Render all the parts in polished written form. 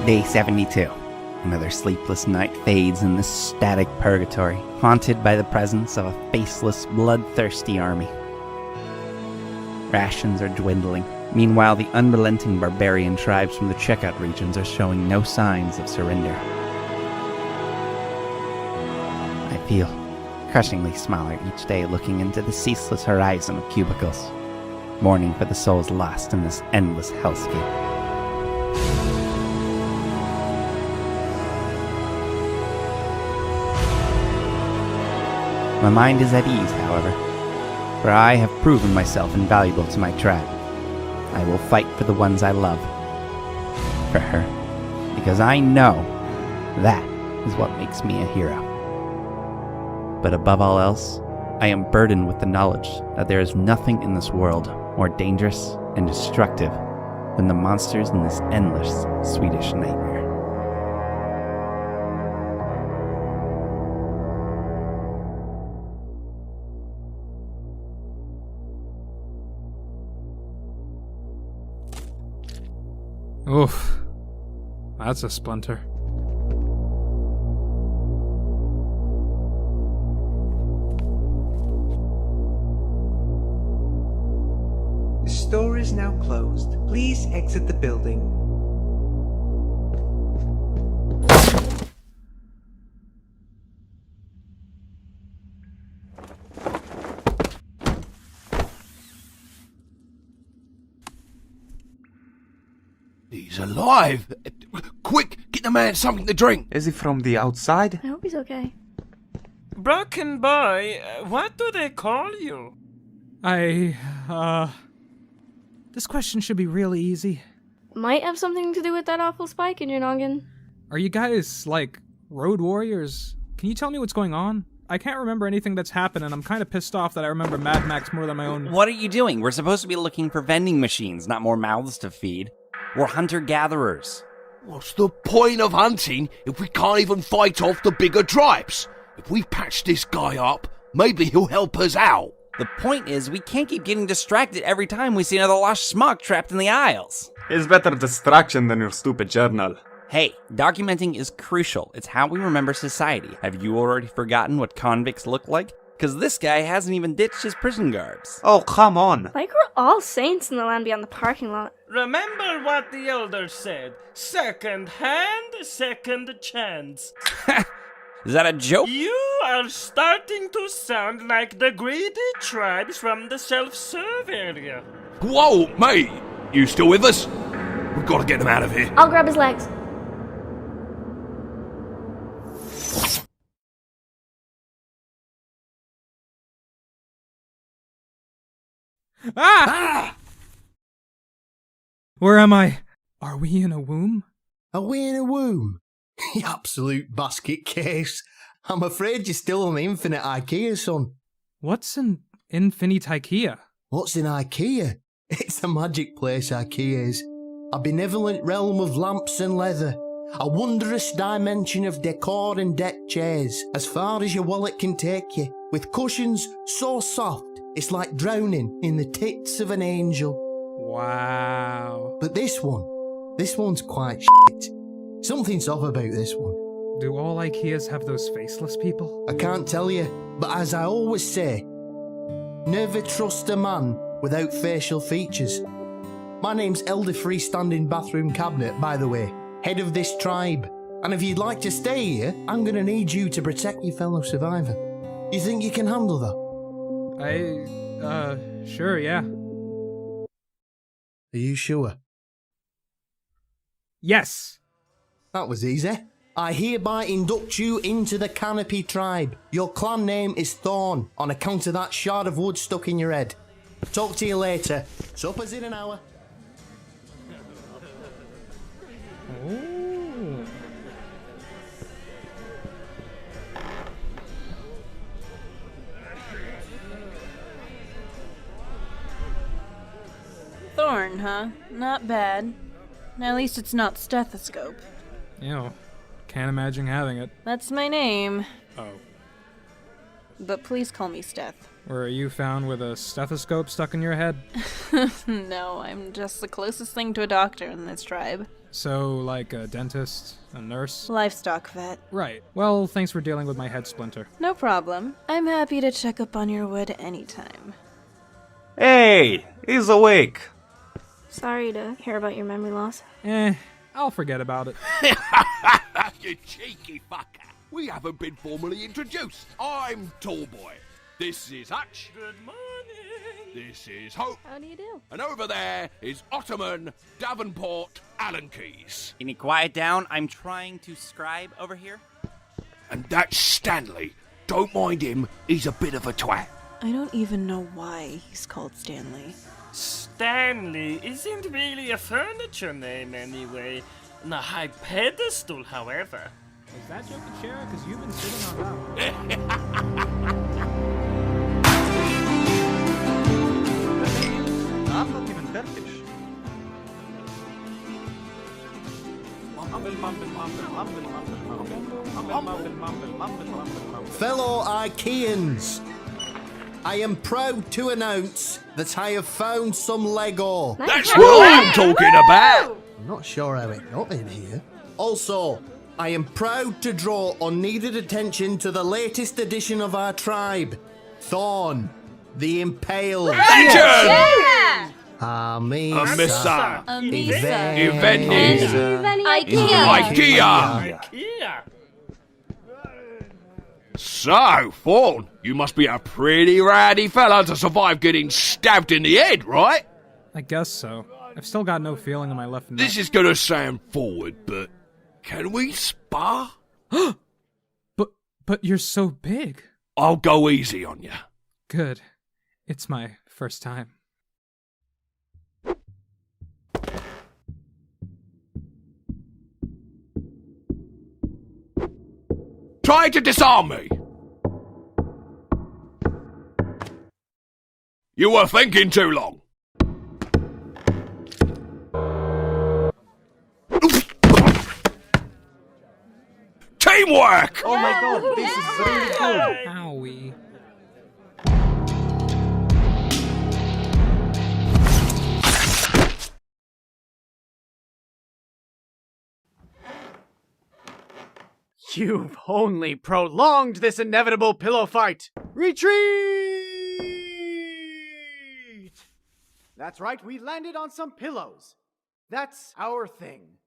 Day 72. Another sleepless night fades in this static purgatory, haunted by the presence of a faceless, bloodthirsty army. Rations are dwindling. Meanwhile, the unrelenting barbarian tribes from the checkout regions are showing no signs of surrender. I feel crushingly smaller each day looking into the ceaseless horizon of cubicles, mourning for the souls lost in this endless hellscape. My mind is at ease, however, for I have proven myself invaluable to my tribe. I will fight for the ones I love, for her, because I know that is what makes me a hero. But above all else, I am burdened with the knowledge that there is nothing in this world more dangerous and destructive than the monsters in this endless Swedish nightmare. Oof. That's a splinter. The store is now closed. Please exit the building. He's alive! Quick, get the man something to drink! Is he from the outside? I hope he's okay. Broken boy, what do they call you? This question should be really easy. Might have something to do with that awful spike in your noggin. Are you guys, like, road warriors? Can you tell me what's going on? I can't remember anything that's happened, and I'm kind of pissed off that I remember Mad Max more than my own... What are you doing? We're supposed to be looking for vending machines, not more mouths to feed. We're hunter-gatherers. What's the point of hunting if we can't even fight off the bigger tribes? If we patch this guy up, maybe he'll help us out. The point is, we can't keep getting distracted every time we see another lost schmuck trapped in the aisles. It's better distraction than your stupid journal. Hey, documenting is crucial. It's how we remember society. Have you already forgotten what convicts look like? Because this guy hasn't even ditched his prison garbs. Oh, come on. Like we're all saints in the land beyond the parking lot. Remember what the elders said. Second hand, second chance. Is that a joke? You are starting to sound like the greedy tribes from the self-serve area. Whoa, mate! You still with us? We've got to get them out of here. I'll grab his legs. Ah! Where am I? Are we in a womb? Are we in a womb? You absolute basket case. I'm afraid you're still on the infinite IKEA, son. What's an infinite IKEA? What's in IKEA? It's a magic place, IKEA is. A benevolent realm of lamps and leather. A wondrous dimension of decor and deck chairs, as far as your wallet can take you, with cushions so soft it's like drowning in the tits of an angel. Wow. But this one's quite shit. Something's off about this one. Do all IKEAs have those faceless people? I can't tell you, but as I always say, never trust a man without facial features. My name's Elder Freestanding Bathroom Cabinet, by the way, head of this tribe. And if you'd like to stay here, I'm gonna need you to protect your fellow survivor. You think you can handle that? Sure, yeah. Are you sure? Yes! That was easy. I hereby induct you into the Canopy tribe. Your clan name is Thorn, on account of that shard of wood stuck in your head. Talk to you later. Supper's in an hour. Oh. Thorn, huh? Not bad. At least it's not stethoscope. Ew. Can't imagine having it. That's my name. Oh. But please call me Steth. Were you found with a stethoscope stuck in your head? No, I'm just the closest thing to a doctor in this tribe. So, like a dentist, a nurse? Livestock vet. Right. Well, thanks for dealing with my head splinter. No problem. I'm happy to check up on your wood anytime. Hey, he's awake. Sorry to hear about your memory loss. I'll forget about it. You cheeky fucker. We haven't been formally introduced. I'm Tallboy. This is Hutch. Good morning. This is Hope. How do you do? And over there is Ottoman, Davenport, Allen Keys. Can you quiet down? I'm trying to scribe over here. And that's Stanley. Don't mind him, he's a bit of a twat. I don't even know why he's called Stanley. Stanley isn't really a furniture name anyway. On a high pedestal, however. Is that joke a chair? Because you've been sitting on that one. I'm not even Turkish. Fellow IKEAns, I am proud to announce that I have found some Lego. That's what I'm talking about! I'm not sure how it got in here. Also, I am proud to draw unneeded attention to the latest addition of our tribe, Thorn, the Impaled. Legend! Amisa. IKEA! IKEA. So, Fawn, you must be a pretty rowdy fella to survive getting stabbed in the head, right? I guess so. I've still got no feeling in my left neck. This is gonna sound forward, but can we spar? But you're so big. I'll go easy on you. Good. It's my first time. Try to disarm me. You were thinking too long. Teamwork! Oh my god, this is really cool. Owie. You've only prolonged this inevitable pillow fight. Retreat! That's right, we landed on some pillows. That's our thing.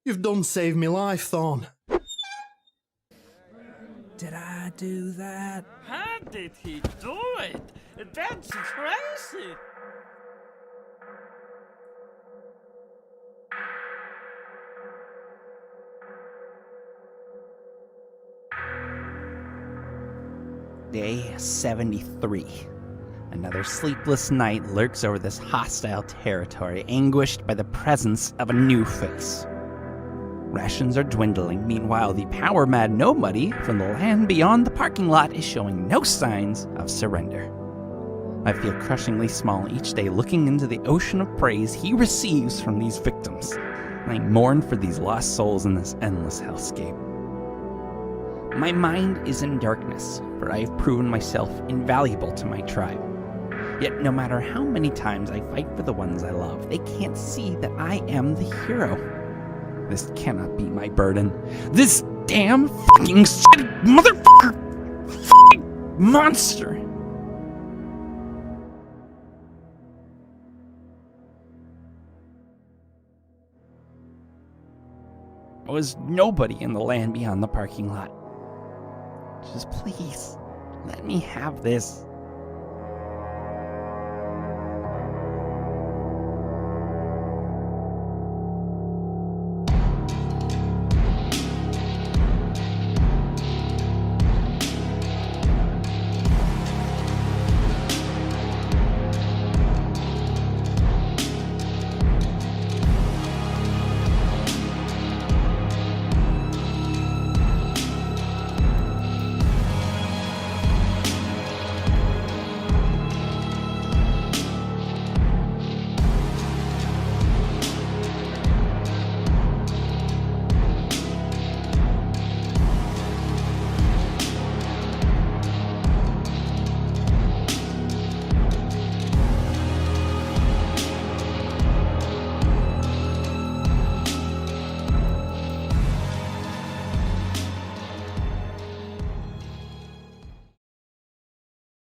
You've done saved me life, Thorn. Did I do that? How did he do it? That's crazy. Day 73. Another sleepless night lurks over this hostile territory, anguished by the presence of a new face. Rations are dwindling. Meanwhile, the power-mad nobody from the land beyond the parking lot is showing no signs of surrender. I feel crushingly small each day looking into the ocean of praise he receives from these victims. And I mourn for these lost souls in this endless hellscape. My mind is in darkness, for I have proven myself invaluable to my tribe. Yet no matter how many times I fight for the ones I love, they can't see that I am the hero. This cannot be my burden. This damn fucking shitty motherfucker! Fucking monster! I was nobody in the land beyond the parking lot. Just please, let me have this.